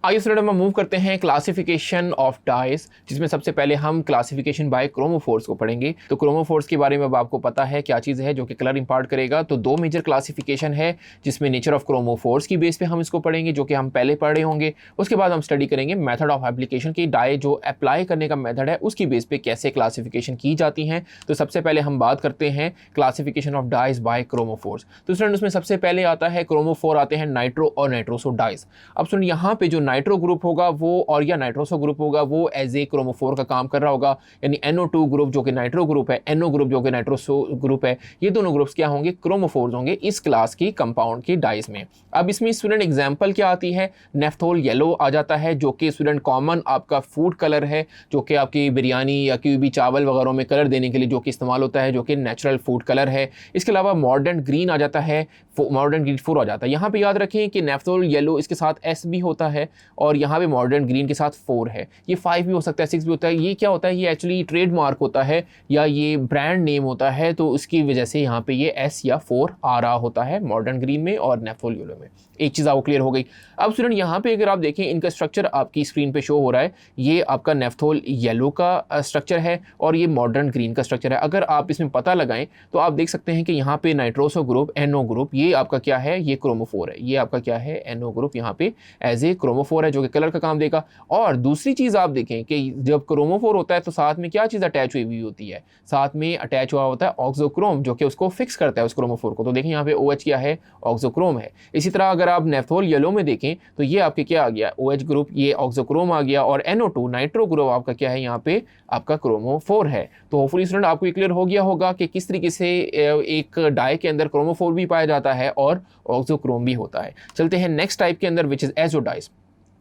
आइए स्टूडेंट हम मूव करते हैं क्लासिफिकेशन ऑफ डाइस, जिसमें सबसे पहले हम क्लासिफिकेशन बाय क्रोमोफोर्स को पढ़ेंगे। तो क्रोमोफोर्स के बारे में अब आपको पता है क्या चीज़ है जो कि कलर इंपार्ट करेगा। तो दो मेजर क्लासिफिकेशन है, जिसमें नेचर ऑफ क्रोमोफोर्स की बेस पे हम इसको पढ़ेंगे, जो कि हम पहले पढ़े होंगे। उसके बाद हम स्टडी करेंगे मेथड ऑफ एप्लीकेशन की, डाई जो अप्लाई करने का मेथड है उसकी बेस पे कैसे क्लासिफिकेशन की जाती हैं। तो सबसे पहले हम बात करते हैं classification of dyes by chromophores. तो स्टूडेंट उसमें सबसे पहले आता है क्रोमोफोर, आते हैं नाइट्रो और नाइट्रोसो डाइस। अब सुन, यहाँ पे जो नाइट्रो ग्रुप होगा वो और या नाइट्रोसो ग्रुप होगा वो एज ए क्रोमोफोर का काम कर रहा होगा, यानी NO2 ग्रुप जो कि नाइट्रो ग्रुप है, NO ग्रुप जो कि नाइट्रोसो ग्रुप है, ये दोनों ग्रुप्स क्या होंगे, क्रोमोफोर्स होंगे इस क्लास की कंपाउंड की डाइस में। अब इसमें स्टूडेंट एग्जांपल क्या आती है, नेफ्थोल येलो आ जाता है, जो कि स्टूडेंट कॉमन आपका फूड कलर है, जो कि आपकी बिरयानी या कोई भी चावल वगैरह में कलर देने के लिए जो कि इस्तेमाल होता है, जो कि नेचुरल फूड कलर है। इसके अलावा मॉडर्न ग्रीन आ जाता है, मॉडर्न ग्रीन 4 आ जाता है। यहाँ पे याद रखें कि नेफ्थोल येलो इसके साथ S भी होता है और यहाँ पे मॉडर्न ग्रीन के साथ 4 है। ये 5 भी हो सकता है, 6 भी होता है। ये क्या होता है, ये एक्चुअली ट्रेडमार्क होता है या ये ब्रांड नेम होता है, तो उसकी वजह से यहाँ पे ये S या 4 आ रहा होता है मॉडर्न ग्रीन में और नेफ्थोल येलो में। एक चीज़ आपको क्लियर हो गई। अब स्टूडेंट यहाँ पे अगर आप देखें, इनका स्ट्रक्चर आपकी स्क्रीन पे शो हो रहा है, ये आपका नेफ्थोल येलो का स्ट्रक्चर है और ये मॉडर्न ग्रीन का स्ट्रक्चर है। अगर आप इसमें पता लगाएं तो आप देख सकते हैं कि यहाँ पे नाइट्रोसो ग्रुप, NO ग्रुप, ये आपका क्या है, ये क्रोमोफोर है। ये आपका क्या है, NO ग्रुप यहाँ पे एज ए क्रोमोफोर है, जो कि कलर का काम देगा। और दूसरी चीज़ आप देखें कि जब क्रोमोफोर होता है तो साथ में क्या चीज़ अटैच हुई हुई होती है, साथ में अटैच हुआ होता है ऑक्सोक्रोम, जो कि उसको फिक्स करता है उस क्रोमोफोर को। तो देखें यहाँ पे OH क्या है, ऑक्सोक्रोम है। इसी तरह अगर आप नेफ्थोल येलो में देखें तो ये आपके क्या आ गया, OH ग्रुप, ये ऑक्सोक्रोम आ गया, और NO2 नाइट्रो ग्रुप आपका क्या है, यहाँ पे आपका क्रोमोफोर है। तो होपफुली स्टूडेंट आपको ये क्लियर हो गया होगा कि किस तरीके से एक डाई के अंदर क्रोमोफोर भी पाया जाता है और ऑक्सोक्रोम भी होता है। चलते हैं नेक्स्ट टाइप के अंदर, विच इज एजोडाइस।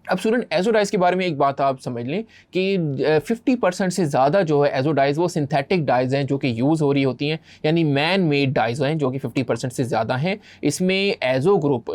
अब स्टूडेंट एजोडाइज के बारे में एक बात आप समझ लें कि 50% से ज़्यादा जो है एजोडाइज वो सिंथेटिक डाइज हैं जो कि यूज़ हो रही होती हैं, यानी मैन मेड डाइज हैं जो कि 50% से ज़्यादा हैं। इसमें एजो ग्रुप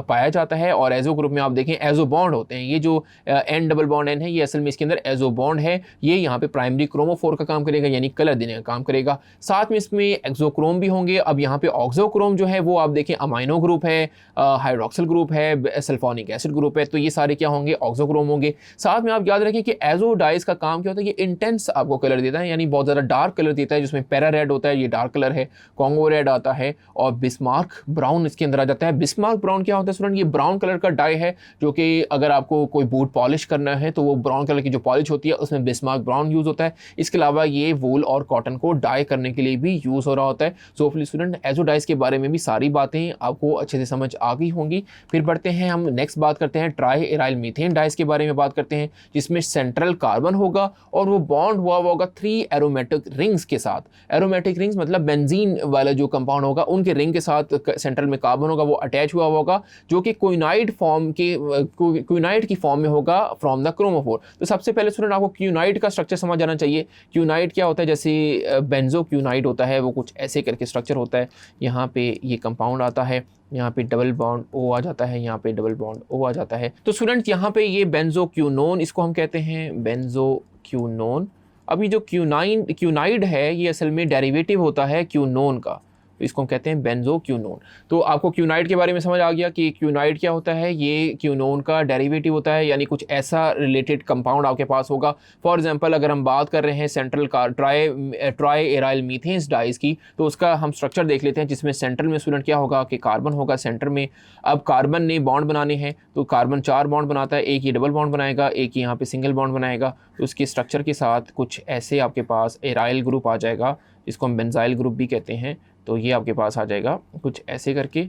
पाया जाता है और एजो ग्रुप में आप देखें एजो बॉन्ड होते हैं। ये जो N डबल बॉन्ड N है, ये असल में इसके अंदर एजो बॉन्ड है। ये यहाँ पे प्राइमरी क्रोमोफोर का काम करेगा, यानी कलर देने का काम करेगा। साथ में इसमें एक्सोक्रोम भी होंगे। अब यहाँ पे ऑक्सोक्रोम जो है वो आप देखें अमाइनो ग्रुप है, हाइड्रोक्सिल ग्रुप है, सल्फोनिक एसिड ग्रुप है। तो ये सारे क्या होंगे, ऑक्सोक्रोम होंगे। साथ में आप याद रखें कि एजोडाइज का काम क्या होता है, ये इंटेंस आपको कलर देता है, यानी बहुत ज़्यादा डार्क कलर देता है, जिसमें पैरा रेड होता है, ये डार्क कलर है, कॉन्गो रेड आता है, और बिस्मार्क ब्राउन इसके अंदर आ जाता है। बिस्मार्क ब्राउन क्या होता है स्टूडेंट, ये ब्राउन कलर का डाई है, जो कि अगर आपको कोई बूट पॉलिश करना है तो वो ब्राउन कलर की जो पॉलिश होती है उसमें बिस्मार्क ब्राउन यूज़ होता है। इसके अलावा ये वूल और कॉटन को डाई करने के लिए भी यूज़ हो रहा होता है। सो होपफुली स्टूडेंट एजोडाइज के बारे में भी सारी बातें आपको अच्छे से समझ आ गई होंगी। फिर बढ़ते हैं, हम नेक्स्ट बात करते हैं ट्राई एराइल मीथेन डाइस के बारे में बात करते हैं, जिसमें सेंट्रल कार्बन होगा और वो बॉन्ड हुआ होगा 3 एरोमेटिक रिंग्स के साथ। एरोमेटिक रिंग्स मतलब बेंजीन वाला जो कंपाउंड होगा उनके रिंग के साथ सेंट्रल में कार्बन होगा, वो अटैच हुआ होगा, जो कि क्विनाइड फॉर्म के क्विनाइड की फॉर्म में होगा फ्रॉम द क्रोमोफोर। तो सबसे पहले स्टूडेंट आपको क्विनाइड का स्ट्रक्चर समझ आना चाहिए। क्विनाइड क्या होता है, जैसे बेंजो क्विनाइड होता है, वो कुछ ऐसे करके स्ट्रक्चर होता है। यहाँ पे ये कंपाउंड आता है, यहाँ पे डबल बॉन्ड O आ जाता है, यहाँ पे डबल बॉन्ड O आ जाता है। तो स्टूडेंट यहाँ पे ये बेंजोक्विनोन इसको हम कहते हैं, बेंजोक्विनोन। अभी जो क्यूनाइड है ये असल में डेरिवेटिव होता है क्यूनोन का, तो इसको हम कहते हैं बेंजोक्विनोन। तो आपको क्यूनाइड के बारे में समझ आ गया कि क्यूनाइड क्या होता है, ये क्यूनोन का डेरिवेटिव होता है, यानी कुछ ऐसा रिलेटेड कंपाउंड आपके पास होगा। फॉर एग्जांपल अगर हम बात कर रहे हैं सेंट्रल का ट्राई एराइल मीथेन्स डाइस की, तो उसका हम स्ट्रक्चर देख लेते हैं, जिसमें सेंट्रल में स्टूडेंट क्या होगा कि कार्बन होगा सेंटर में। अब कार्बन ने बॉन्ड बनाने हैं, तो कार्बन 4 बॉन्ड बनाता है, एक ये डबल बॉन्ड बनाएगा, एक यहाँ पे सिंगल बॉन्ड बनाएगा। तो उसके स्ट्रक्चर के साथ कुछ ऐसे आपके पास एराइल ग्रुप आ जाएगा, जिसको हम बेंजाइल ग्रुप भी कहते हैं। तो ये आपके पास आ जाएगा कुछ ऐसे करके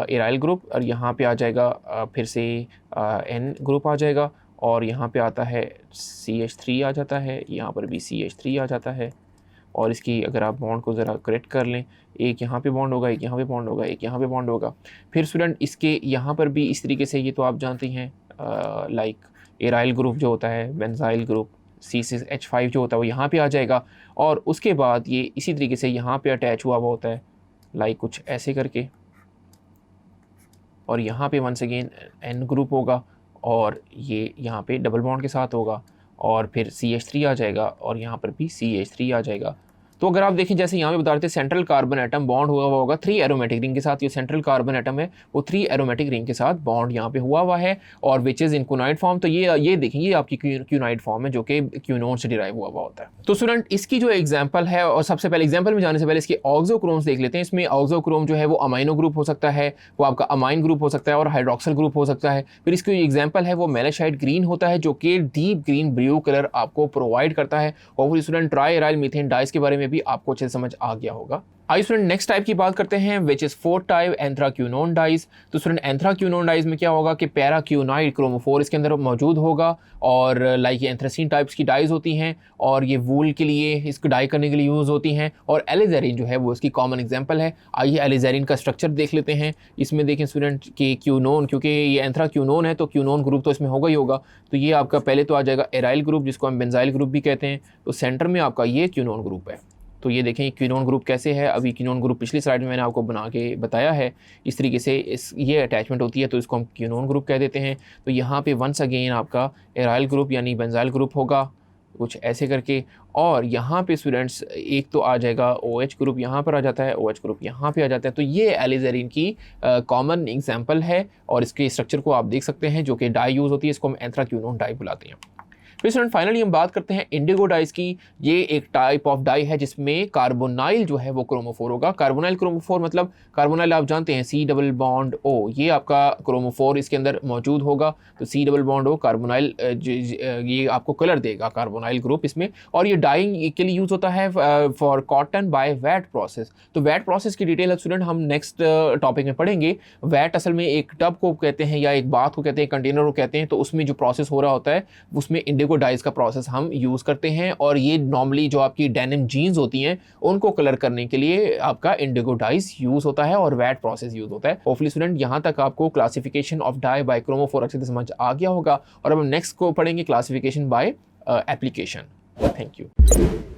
एराइल ग्रुप, और यहाँ पे आ जाएगा फिर से N ग्रुप आ जाएगा, और यहाँ पे आता है CH3 आ जाता है, यहाँ पर भी CH3 आ जाता है। और इसकी अगर आप बॉन्ड को ज़रा करेक्ट कर लें, एक यहाँ पे बॉन्ड होगा, एक यहाँ पे बॉन्ड होगा, एक यहाँ पे बॉन्ड होगा। फिर स्टूडेंट इसके यहाँ पर भी इस तरीके से, ये तो आप जानते हैं लाइक एराइल ग्रुप जो होता है, बेंजाइल ग्रुप, C6H5 जो होता है वो यहाँ पे आ जाएगा, और उसके बाद ये इसी तरीके से यहाँ पे अटैच हुआ होता है, लाइक कुछ ऐसे करके, और यहाँ पे वंस अगेन N ग्रुप होगा, और ये यहाँ पे डबल बॉन्ड के साथ होगा, और फिर CH3 आ जाएगा, और यहाँ पर भी CH3 आ जाएगा। तो अगर आप देखें जैसे यहाँ पे बता रहे थे सेंट्रल कार्बन एटम बॉन्ड हुआ होगा 3 एरोमेटिक रिंग के साथ। ये सेंट्रल कार्बन एटम है वो 3 एरोमेटिक रिंग के साथ बॉन्ड यहाँ पे हुआ है और विच इज इन क्यूनाइड फॉर्म। तो ये देखें ये आपकी क्यूनाइड फॉर्म है जो कि क्यूनोन से डिराइव हुआ होता है। तो स्टूडेंट इसकी जो एग्जाम्पल है, और सबसे पहले एग्जाम्पल में जाने से पहले इसके ऑक्सोक्रोम्स देख लेते हैं। इसमें ऑक्सोक्रोम जो है वो अमाइनो ग्रुप हो सकता है, वो आपका अमाइन ग्रुप हो सकता है और हाइड्रोक्सिल ग्रुप हो सकता है। फिर इसकी एग्जाम्पल है वो मेलासाइट ग्रीन होता है जो कि डीप ग्रीन ब्लू कलर आपको प्रोवाइड करता है। और student try aryl methane dice के बारे में भी आपको अच्छे से समझ आ गया होगा। आइए स्टूडेंट नेक्स्ट टाइप की बात करते हैं which is 4th type anthraquinone dice. तो स्टूडेंट एंथ्राक्यूनोन डाइस में क्या होगा कि पैराक्यूनाइड क्रोमोफोर इसके अंदर मौजूद होगा और लाइक ये एंथ्रासीन टाइप्स की डाइज होती हैं और ये वूल के लिए इसको डाई करने के लिए यूज़ होती हैं। और एलिज़ेरिन जो है वो इसकी कॉमन एग्जांपल है। आइए एलिज़ेरिन का स्ट्रक्चर देख लेते हैं। इसमें देखें स्टूडेंट कि क्यूनोन, क्योंकि ये एंथ्राक्यूनोन है तो क्यूनोन ग्रुप तो इसमें होगा ही होगा। तो ये आपका पहले तो आ जाएगा एराइल ग्रुप जिसको हम बेंजाइल ग्रुप भी कहते हैं। तो सेंटर में आपका ये क्यूनोन ग्रुप है। तो ये देखें क्यूनोन ग्रुप कैसे है। अभी क्यूनोन ग्रुप पिछली स्लाइड में मैंने आपको बना के बताया है। इस तरीके से ये अटैचमेंट होती है तो इसको हम क्यूनोन ग्रुप कह देते हैं। तो यहाँ पे वंस अगेन आपका एराइल ग्रुप यानी बेंजाइल ग्रुप होगा कुछ ऐसे करके। और यहाँ पे स्टूडेंट्स एक तो आ जाएगा OH ग्रुप, यहाँ पर आ जाता है OH ग्रुप, यहाँ पे आ जाता है। तो ये एलिज़ेरिन की कॉमन एग्जाम्पल है और इसके स्ट्रक्चर को आप देख सकते हैं जो कि डाई यूज़ होती है। इसको हम एंथ्राक्यूनोन डाई बुलाते हैं। फिर स्टूडेंट फाइनली हम बात करते हैं इंडिगो डाइस की। ये एक टाइप ऑफ डाई है जिसमें कार्बोनाइल जो है वो क्रोमोफोर होगा। कार्बोनाइल क्रोमोफोर मतलब कार्बोनाइल आप जानते हैं C डबल बॉन्ड O, ये आपका क्रोमोफोर इसके अंदर मौजूद होगा। तो C double bond O carbonyl, ये आपको कलर देगा कार्बोनाइल ग्रुप इसमें। और ये डाइंग के लिए यूज़ होता है for cotton by vat process. तो वैट प्रोसेस की डिटेल स्टूडेंट हम नेक्स्ट टॉपिक में पढ़ेंगे। वैट असल में एक टब को कहते हैं या एक बाथ को कहते हैं, कंटेनर को कहते हैं। तो उसमें जो प्रोसेस हो रहा होता है उसमें इंडिगो डाइस का प्रोसेस हम यूज़ करते हैं। और ये नॉर्मली जो आपकी डेनिम जीन्स होती हैं उनको कलर करने के लिए आपका इंडिगो डाइस यूज़ होता है और वैट प्रोसेस यूज़ होता है। होपफुली स्टूडेंट यहाँ तक आपको classification of dye by chromophore अच्छे से समझ आ गया होगा। और अब हम नेक्स्ट को पढ़ेंगे classification by application. Thank you.